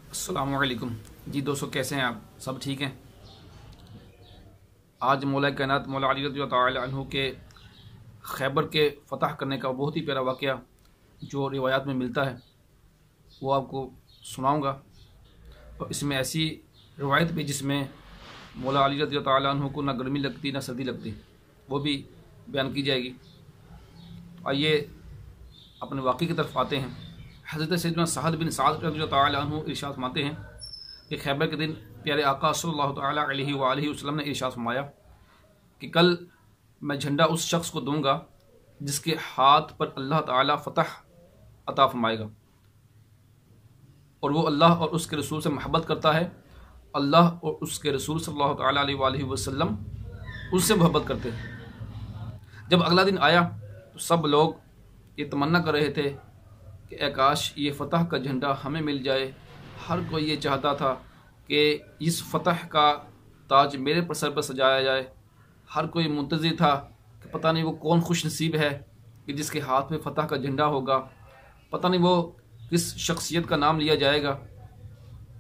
अस्सलामुअलैकुम जी दोस्तों, कैसे हैं आप? सब ठीक हैं? आज मौला कायनात मौला अली रज़ी अल्लाह तआला अन्हु के खैबर के फ़तह करने का बहुत ही प्यारा वाक़या जो रिवायात में मिलता है वो आपको सुनाऊंगा। और इसमें ऐसी रिवायत भी जिसमें मौला अली रज़ी अल्लाह तआला अन्हु को ना गर्मी लगती ना सर्दी लगती, वो भी बयान की जाएगी। तो आइए अपने वाक़े की तरफ आते हैं। हज़रत सैयदना सहल बिन साद रज़ी अल्लाह तआला अन्हु इरशाद फरमाते हैं कि खैबर के दिन प्यारे आका सल्लल्लाहु तआला अलैहि वसल्लम ने इरशाद फरमाया कि कल मैं झंडा उस शख्स को दूंगा जिसके हाथ पर अल्लाह ताला फ़तह अता फरमाएगा, और वो अल्लाह और उसके रसूल से मोहब्बत करता है। अल्लाह और उसके रसूल सल्लल्लाहु तआला अलैहि वसल्लम उससे मोहब्बत करते हैं। जब अगला दिन आया तो सब लोग ये तमन्ना कर रहे थे कि आकाश ये फ़तह का झंडा हमें मिल जाए। हर कोई ये चाहता था कि इस फ़तह का ताज मेरे सर पर सजाया जाए। हर कोई मुंतज़िर था कि पता नहीं वो कौन खुश नसीब है कि जिसके हाथ में फ़तह का झंडा होगा। पता नहीं वो किस शख्सियत का नाम लिया जाएगा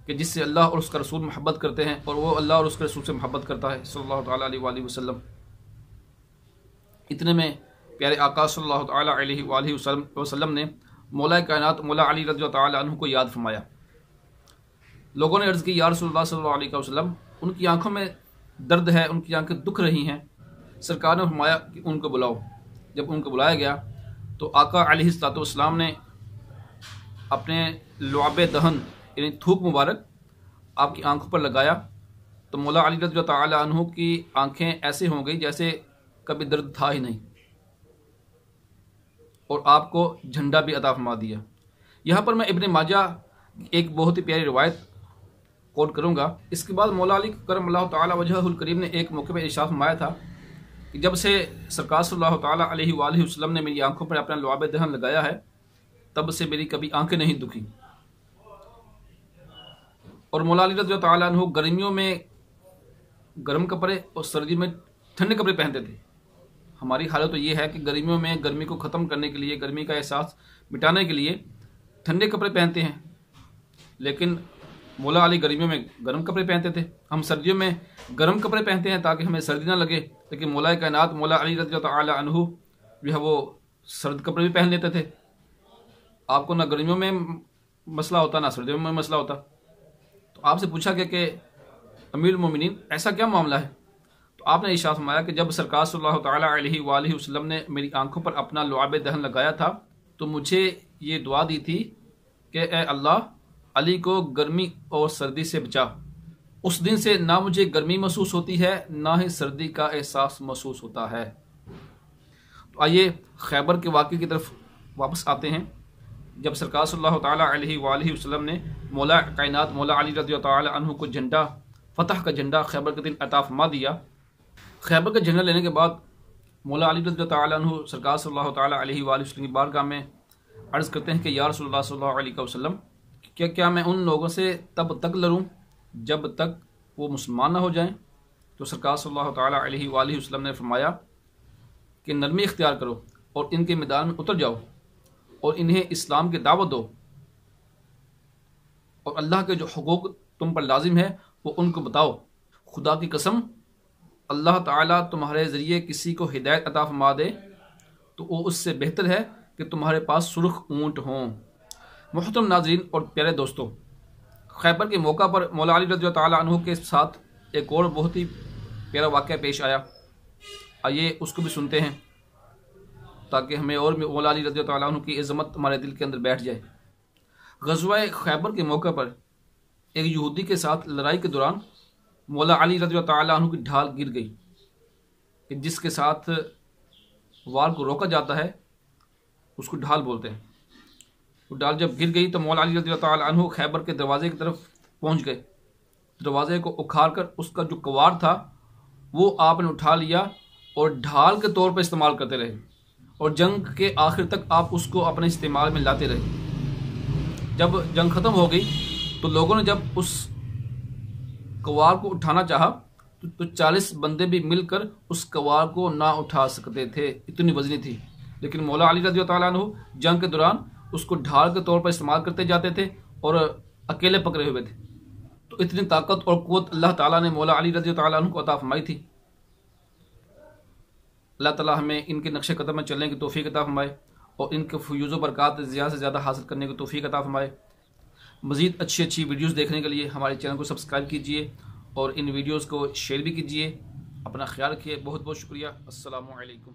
कि जिससे अल्लाह और उसका रसूल मोहब्बत करते हैं और वो अल्लाह और उसके रसूल से मोहब्बत करता है सल्लल्लाहु तआला अलैहि वसल्लम। इतने में प्यारे आका सल्लल्लाहु तआला अलैहि वसल्लम ने मौला कायनात मौला अली रज़ी अल्लाह तआला अन्हु को याद फरमाया। लोगों ने अर्ज़ की, या रसूलुल्लाह सल्लल्लाहु अलैहि वसल्लम, उनकी आंखों में दर्द है, उनकी आंखें दुख रही हैं। सरकार ने फरमाया कि उनको बुलाओ। जब उनको बुलाया गया तो आका अलैहिस्सलातु वस्सलाम ने अपने लुआब दहन यानी थूक मुबारक आपकी आंखों पर लगाया तो मौला अली रज़ी अल्लाह तआला अन्हु की आंखें ऐसे हो गई जैसे कभी दर्द था ही नहीं, और आपको झंडा भी अता फरमा दिया। यहाँ पर मैं इब्न माजा एक बहुत ही प्यारी रिवायत कोट करूँगा। इसके बाद मौला अली करमल्लाहु तआला वजहुल करीम ने एक मौके पर इरशाद फरमाया था कि जब से सरकार सल्लल्लाहु तआला अलैहि वसल्लम ने मेरी आंखों पर अपना लुआब दहन लगाया है तब से मेरी कभी आंखें नहीं दुखी। और मौला अली रज़ी अल्लाह तआला अन्हु गर्मियों में गर्म कपड़े और सर्दियों में ठंडे कपड़े पहनते थे। हमारी हालत तो ये है कि गर्मियों में गर्मी को ख़त्म करने के लिए, गर्मी का एहसास मिटाने के लिए ठंडे कपड़े पहनते हैं, लेकिन मौला अली गर्मियों में गर्म कपड़े पहनते थे। हम सर्दियों में गर्म कपड़े पहनते हैं ताकि हमें सर्दी ना लगे, लेकिन मौला कायनात मौला अली रज़ी अल्लाह तआला अन्हु जो है वो सर्द कपड़े भी पहन लेते थे। आपको ना गर्मियों में मसला होता ना सर्दियों में मसला होता। तो आपसे पूछा गया कि अमीरुल मोमिनीन ऐसा क्या मामला है? तो आपने इरशाद फरमाया कि जब सरकार सल्लल्लाहु तआला अलैहि वसल्लम ने मेरी आंखों पर अपना लुआब दहन लगाया था तो मुझे ये दुआ दी थी कि ए अल्लाह, अली को गर्मी और सर्दी से बचा। उस दिन से ना मुझे गर्मी महसूस होती है ना ही सर्दी का एहसास महसूस होता है। तो आइए खैबर के वाक़े की तरफ वापस आते हैं। जब सरकार सल्लल्लाहु तआला अलैहि वसल्लम ने मौला कायनात मौला अली रज़ी अल्लाह तआला अन्हु को झंडा, फ़तह का झंडा खैबर के दिन अता फरमा दिया। खैबर का झंडा लेने के बाद मौला अली रज़ी अल्लाह तआला अन्हु सरकार सल्लल्लाहु तआला अलैहि वसल्लम की बारगाह में अर्ज़ करते हैं कि या रसूलुल्लाह सल्लल्लाहु अलैहि वसल्लम, क्या मैं उन लोगों से तब तक लड़ूं जब तक वो मुसलमान ना हो जाएं? तो सरकार सल्लल्लाहु तआला अलैहि वसल्लम ने फरमाया कि नरमी इख्तियार करो और इनके मैदान में उतर जाओ और इन्हें इस्लाम की दावत दो, और अल्लाह के जो हुकूक तुम पर लाजिम है वो उनको बताओ। खुदा की कसम, अल्लाह ताला तुम्हारे ज़रिए किसी को हिदायत अता फरमा दे तो वो उससे बेहतर है कि तुम्हारे पास सुर्ख ऊँट हों। मोहतरम नाज़रीन और प्यारे दोस्तों, खैबर के मौका पर मौला अली रज़ी अल्लाह तआला अन्हु के साथ एक और बहुत ही प्यारा वाक़या पेश आया। आइए उसको भी सुनते हैं ताकि हमें और मौला अली रज़ी अल्लाह तआला अन्हु की इज़्ज़त हमारे दिल के अंदर बैठ जाए। ग़ज़वा खैबर के मौके पर एक यहूदी के साथ लड़ाई के दौरान मौला अली रज़ी अल्लाह तआला अन्हु की ढाल गिर गई कि जिसके साथ वार को रोका जाता है उसको ढाल बोलते हैं। वो ढाल जब गिर गई तो मौला अली रज़ी अल्लाह तआला अन्हु खैबर के दरवाजे की तरफ पहुंच गए। दरवाजे को उखाड़ कर उसका जो कवाड़ था वो आपने उठा लिया और ढाल के तौर पर इस्तेमाल करते रहे, और जंग के आखिर तक आप उसको अपने इस्तेमाल में लाते रहे। जब जंग ख़त्म हो गई तो लोगों ने जब उस कवार को उठाना चाहा तो 40 बंदे भी मिलकर उस कवार को ना उठा सकते थे, इतनी वजनी थी। लेकिन मौला अली रज़ी अल्लाह तआला अन्हु जंग के दौरान उसको ढाल के तौर पर इस्तेमाल करते जाते थे और अकेले पकड़े हुए थे। तो इतनी ताकत और क़ुव्वत अल्लाह ताला ने मौला अली रज़ी ताला अन्हु को अता फरमाई थी। अल्लाह ताला हमें इनके नक्शे कदम में चलने की तौफीक अता फरमाए और इनके फ़यूज़ व बरक़ात ज़्यादा से ज़्यादा हासिल करने की तौफीक अता फरमाए। मज़ीद अच्छी अच्छी वीडियोज़ देखने के लिए हमारे चैनल को सब्सक्राइब कीजिए और इन वीडियोज़ को शेयर भी कीजिए। अपना ख्याल रखिए। बहुत बहुत शुक्रिया। अस्सलामु अलैकुम।